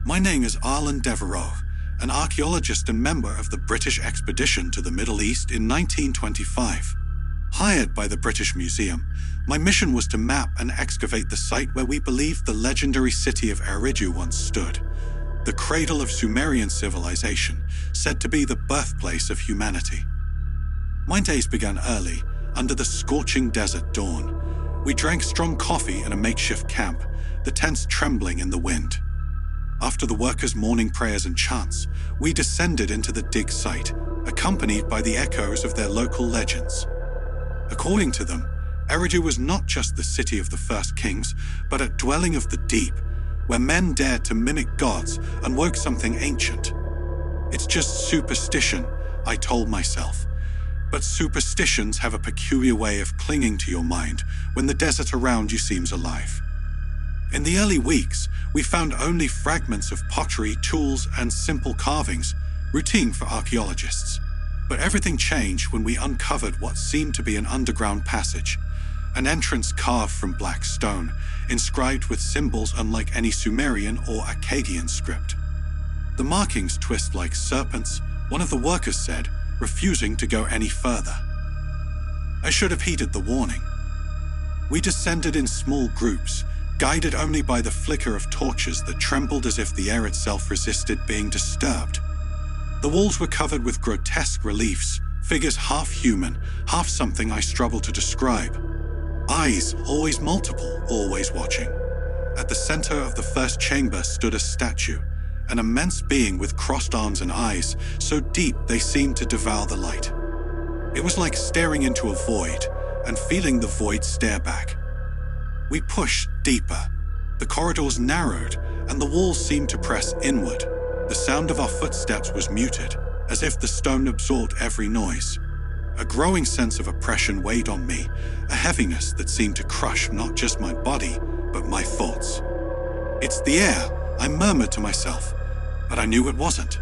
My name is Arlen Devereaux, an archaeologist and member of the British expedition to the Middle East in 1925. Hired by the British Museum, my mission was to map and excavate the site where we believe the legendary city of Eridu once stood, the cradle of Sumerian civilization, said to be the birthplace of humanity. My days began early, under the scorching desert dawn. We drank strong coffee in a makeshift camp, the tents trembling in the wind. After the workers' morning prayers and chants, we descended into the dig site, accompanied by the echoes of their local legends. According to them, Eridu was not just the city of the first kings, but a dwelling of the deep, where men dared to mimic gods and woke something ancient. It's just superstition, I told myself. But superstitions have a peculiar way of clinging to your mind when the desert around you seems alive. In the early weeks, we found only fragments of pottery, tools, and simple carvings, routine for archaeologists. But everything changed when we uncovered what seemed to be an underground passage, an entrance carved from black stone, inscribed with symbols unlike any Sumerian or Akkadian script. The markings twist like serpents, one of the workers said, refusing to go any further. I should have heeded the warning. We descended in small groups, guided only by the flicker of torches that trembled as if the air itself resisted being disturbed. The walls were covered with grotesque reliefs, figures half human, half something I struggle to describe. Eyes, always multiple, always watching. At the center of the first chamber stood a statue, an immense being with crossed arms and eyes, so deep they seemed to devour the light. It was like staring into a void, and feeling the void stare back. We pushed deeper. The corridors narrowed, and the walls seemed to press inward. The sound of our footsteps was muted, as if the stone absorbed every noise. A growing sense of oppression weighed on me, a heaviness that seemed to crush not just my body, but my thoughts. "It's the air," I murmured to myself, but I knew it wasn't.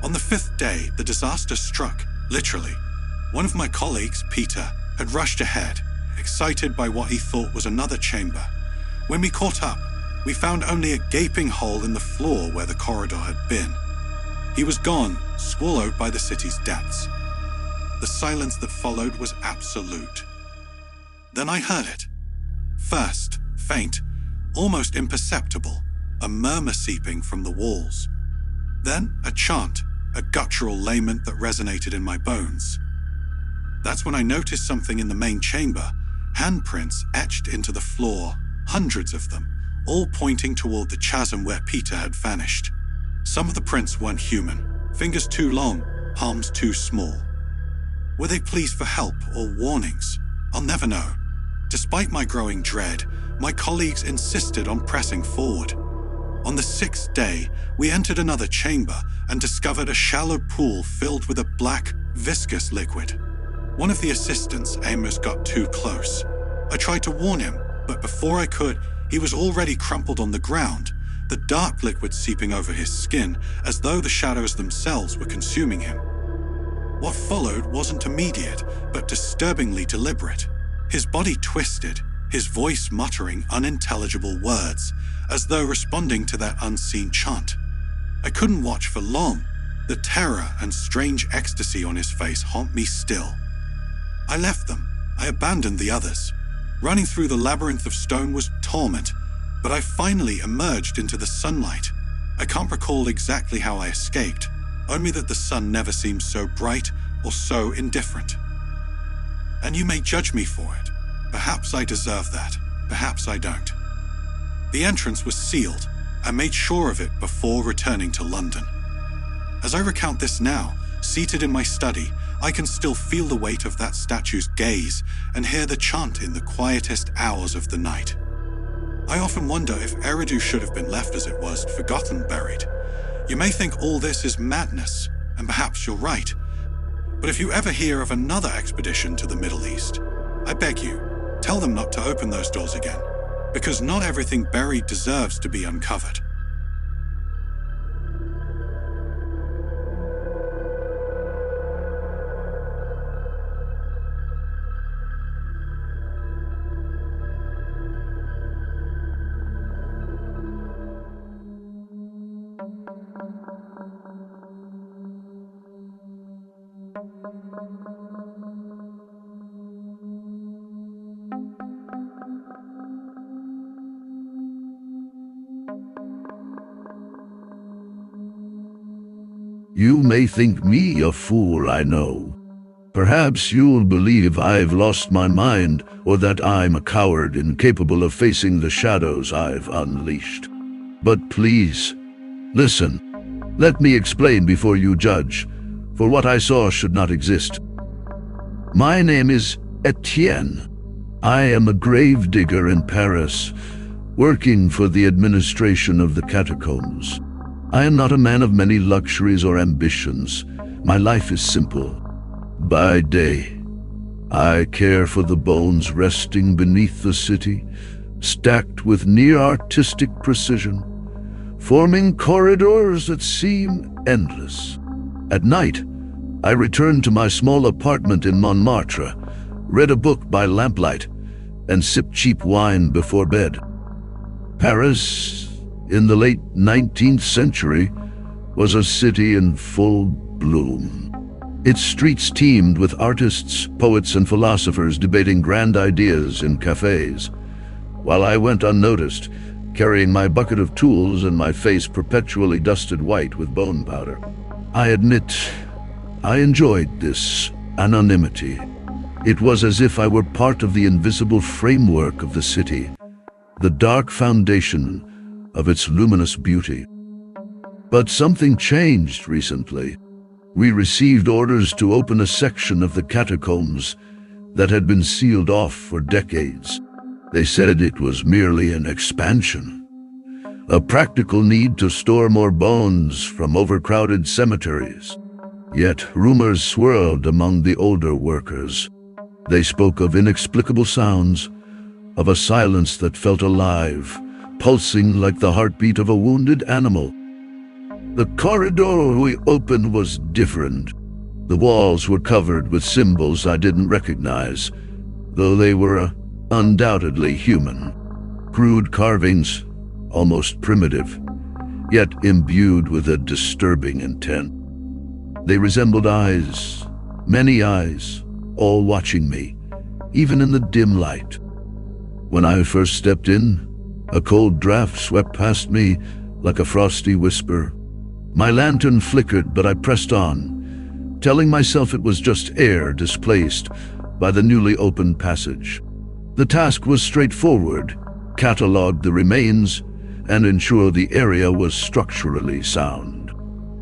On the 5th day, the disaster struck, literally. One of my colleagues, Peter, had rushed ahead, excited by what he thought was another chamber. When we caught up, we found only a gaping hole in the floor where the corridor had been. He was gone, swallowed by the city's depths. The silence that followed was absolute. Then I heard it. First, faint, almost imperceptible, a murmur seeping from the walls. Then a chant, a guttural lament that resonated in my bones. That's when I noticed something in the main chamber, handprints etched into the floor, hundreds of them, all pointing toward the chasm where Peter had vanished. Some of the prints weren't human, fingers too long, palms too small. Were they pleas for help or warnings? I'll never know. Despite my growing dread, my colleagues insisted on pressing forward. On the 6th day, we entered another chamber and discovered a shallow pool filled with a black, viscous liquid. One of the assistants, Amos, got too close. I tried to warn him, but before I could, he was already crumpled on the ground, the dark liquid seeping over his skin as though the shadows themselves were consuming him. What followed wasn't immediate, but disturbingly deliberate. His body twisted, his voice muttering unintelligible words, as though responding to that unseen chant. I couldn't watch for long. The terror and strange ecstasy on his face haunt me still. I left them. I abandoned the others. Running through the labyrinth of stone was torment, but I finally emerged into the sunlight. I can't recall exactly how I escaped, only that the sun never seemed so bright or so indifferent. And you may judge me for it. Perhaps I deserve that. Perhaps I don't. The entrance was sealed. I made sure of it before returning to London. As I recount this now, seated in my study, I can still feel the weight of that statue's gaze and hear the chant in the quietest hours of the night. I often wonder if Eridu should have been left as it was, forgotten, buried. You may think all this is madness, and perhaps you're right. But if you ever hear of another expedition to the Middle East, I beg you, tell them not to open those doors again, because not everything buried deserves to be uncovered. You may think me a fool, I know. Perhaps you'll believe I've lost my mind, or that I'm a coward incapable of facing the shadows I've unleashed. But please, listen. Let me explain before you judge, for what I saw should not exist. My name is Etienne. I am a grave digger in Paris, working for the administration of the catacombs. I am not a man of many luxuries or ambitions. My life is simple. By day, I care for the bones resting beneath the city, stacked with near-artistic precision, forming corridors that seem endless. At night, I return to my small apartment in Montmartre, read a book by lamplight, and sip cheap wine before bed. Paris, in the late 19th century, was a city in full bloom. Its streets teemed with artists, poets, and philosophers debating grand ideas in cafes, while I went unnoticed, carrying my bucket of tools and my face perpetually dusted white with bone powder. I admit, I enjoyed this anonymity. It was as if I were part of the invisible framework of the city, the dark foundation of its luminous beauty. But something changed recently. We received orders to open a section of the catacombs that had been sealed off for decades. They said it was merely an expansion, a practical need to store more bones from overcrowded cemeteries. Yet rumors swirled among the older workers. They spoke of inexplicable sounds, of a silence that felt alive, pulsing like the heartbeat of a wounded animal. The corridor we opened was different. The walls were covered with symbols I didn't recognize, though they were undoubtedly human. Crude carvings, almost primitive, yet imbued with a disturbing intent. They resembled eyes, many eyes, all watching me, even in the dim light. When I first stepped in, a cold draft swept past me like a frosty whisper. My lantern flickered, but I pressed on, telling myself it was just air displaced by the newly opened passage. The task was straightforward: catalog the remains and ensure the area was structurally sound.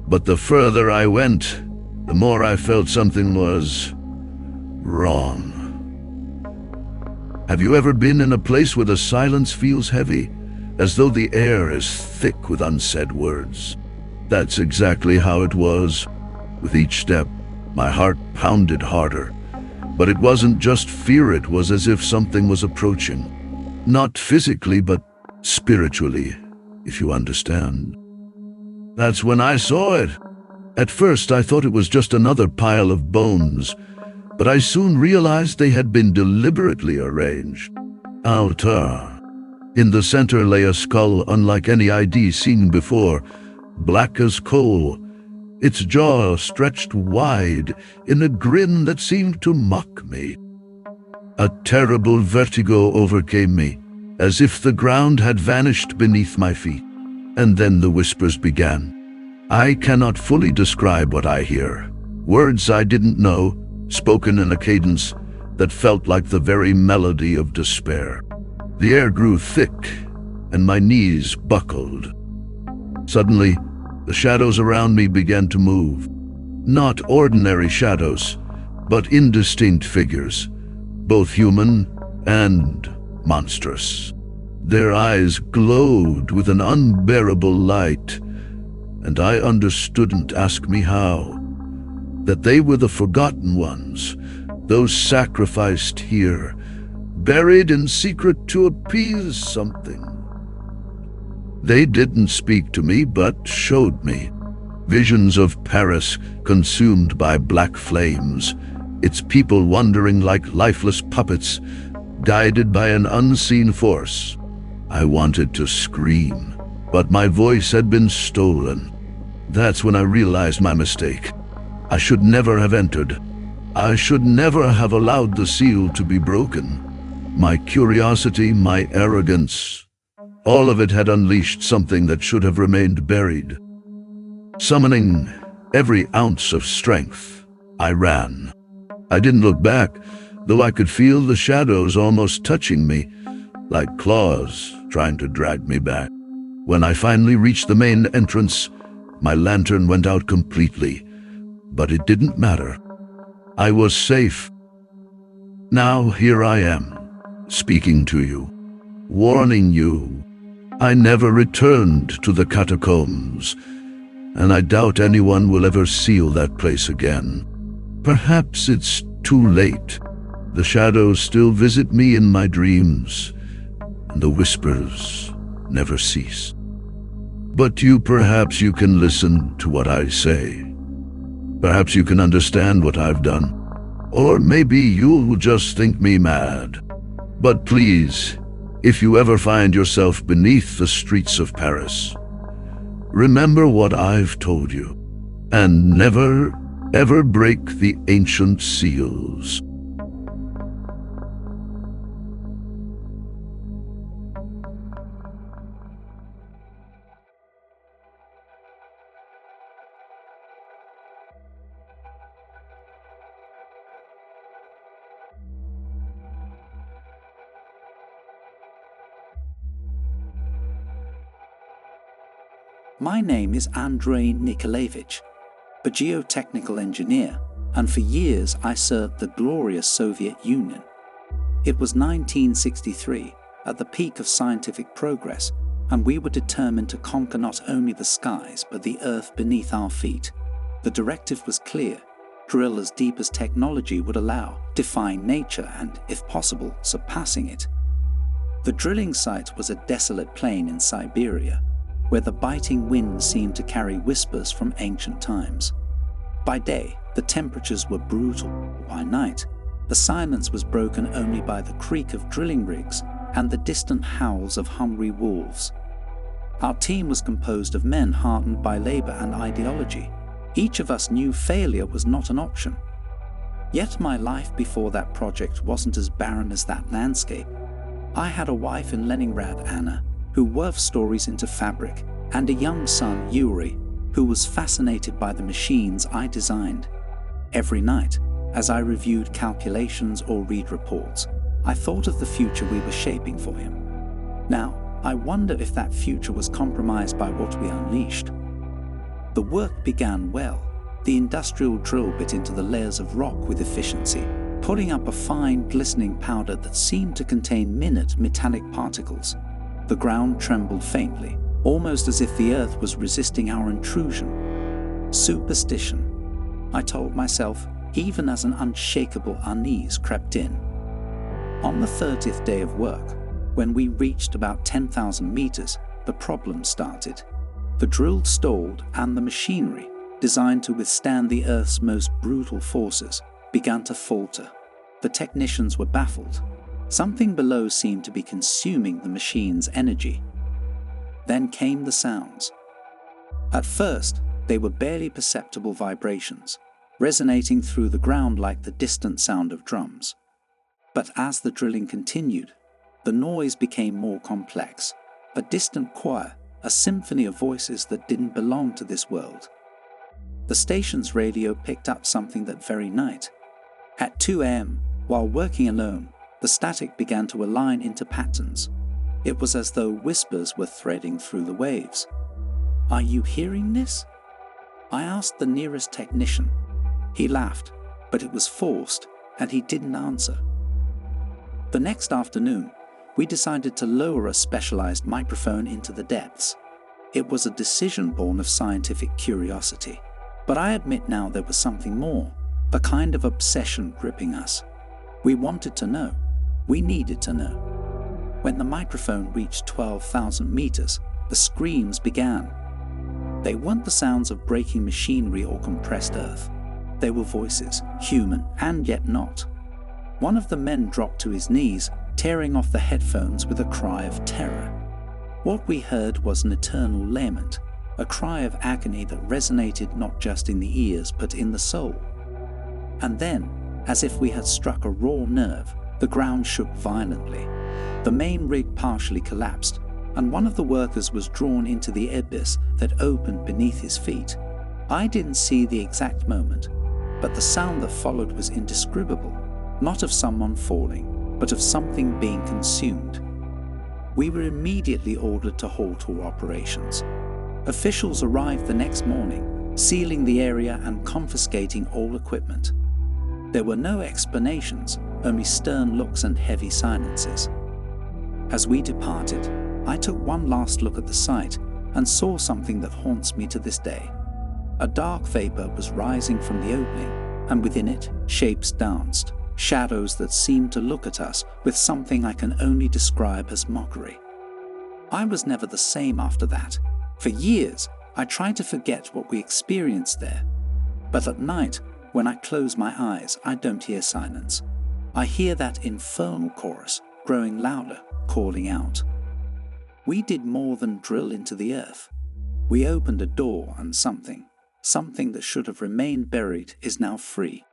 But the further I went, the more I felt something was wrong. Have you ever been in a place where the silence feels heavy, as though the air is thick with unsaid words? That's exactly how it was. With each step, my heart pounded harder. But it wasn't just fear, it was as if something was approaching. Not physically, but spiritually, if you understand. That's when I saw it. At first, I thought it was just another pile of bones, but I soon realized they had been deliberately arranged. Altar. In the center lay a skull unlike any I'd seen before, black as coal, its jaw stretched wide in a grin that seemed to mock me. A terrible vertigo overcame me, as if the ground had vanished beneath my feet. And then the whispers began. I cannot fully describe what I hear. Words I didn't know, spoken in a cadence that felt like the very melody of despair. The air grew thick, and my knees buckled. Suddenly, the shadows around me began to move. Not ordinary shadows, but indistinct figures, both human and monstrous. Their eyes glowed with an unbearable light, and I understood, and asked me how. That they were the forgotten ones, those sacrificed here, buried in secret to appease something. They didn't speak to me, but showed me. Visions of Paris consumed by black flames, its people wandering like lifeless puppets, guided by an unseen force. I wanted to scream, but my voice had been stolen. That's when I realized my mistake. I should never have entered. I should never have allowed the seal to be broken. My curiosity, my arrogance, all of it had unleashed something that should have remained buried. Summoning every ounce of strength, I ran. I didn't look back, though I could feel the shadows almost touching me, like claws trying to drag me back. When I finally reached the main entrance, my lantern went out completely, but it didn't matter. I was safe. Now here I am, speaking to you, warning you. I never returned to the catacombs, and I doubt anyone will ever seal that place again. Perhaps it's too late. The shadows still visit me in my dreams, and the whispers never cease. But perhaps you can listen to what I say. Perhaps you can understand what I've done. Or maybe you'll just think me mad. But please, if you ever find yourself beneath the streets of Paris, remember what I've told you, and never, ever break the ancient seals. My name is Andrei Nikolaevich, a geotechnical engineer, and for years I served the glorious Soviet Union. It was 1963, at the peak of scientific progress, and we were determined to conquer not only the skies but the earth beneath our feet. The directive was clear: drill as deep as technology would allow, defying nature and, if possible, surpassing it. The drilling site was a desolate plain in Siberia, where the biting wind seemed to carry whispers from ancient times. By day, the temperatures were brutal. By night, the silence was broken only by the creak of drilling rigs and the distant howls of hungry wolves. Our team was composed of men hardened by labor and ideology. Each of us knew failure was not an option. Yet my life before that project wasn't as barren as that landscape. I had a wife in Leningrad, Anna, who wove stories into fabric, and a young son, Yuri, who was fascinated by the machines I designed. Every night, as I reviewed calculations or read reports, I thought of the future we were shaping for him. Now, I wonder if that future was compromised by what we unleashed. The work began well. The industrial drill bit into the layers of rock with efficiency, pulling up a fine, glistening powder that seemed to contain minute metallic particles. The ground trembled faintly, almost as if the earth was resisting our intrusion. Superstition, I told myself, even as an unshakable unease crept in. On the 30th day of work, when we reached about 10,000 meters, the problem started. The drill stalled, and the machinery, designed to withstand the Earth's most brutal forces, began to falter. The technicians were baffled. Something below seemed to be consuming the machine's energy. Then came the sounds. At first, they were barely perceptible vibrations, resonating through the ground like the distant sound of drums. But as the drilling continued, the noise became more complex. A distant choir, a symphony of voices that didn't belong to this world. The station's radio picked up something that very night. At 2 a.m., while working alone, the static began to align into patterns. It was as though whispers were threading through the waves. "Are you hearing this?" I asked the nearest technician. He laughed, but it was forced, and he didn't answer. The next afternoon, we decided to lower a specialized microphone into the depths. It was a decision born of scientific curiosity. But I admit now there was something more, a kind of obsession gripping us. We wanted to know. We needed to know. When the microphone reached 12,000 meters, the screams began. They weren't the sounds of breaking machinery or compressed earth. They were voices, human and yet not. One of the men dropped to his knees, tearing off the headphones with a cry of terror. What we heard was an eternal lament, a cry of agony that resonated not just in the ears but in the soul. And then, as if we had struck a raw nerve, the ground shook violently. The main rig partially collapsed, and one of the workers was drawn into the abyss that opened beneath his feet. I didn't see the exact moment, but the sound that followed was indescribable, not of someone falling, but of something being consumed. We were immediately ordered to halt all operations. Officials arrived the next morning, sealing the area and confiscating all equipment. There were no explanations, only stern looks and heavy silences. As we departed, I took one last look at the site and saw something that haunts me to this day. A dark vapor was rising from the opening, and within it, shapes danced, shadows that seemed to look at us with something I can only describe as mockery. I was never the same after that. For years, I tried to forget what we experienced there. But at night, when I close my eyes, I don't hear silence. I hear that infernal chorus, growing louder, calling out. We did more than drill into the earth. We opened a door and something that should have remained buried is now free,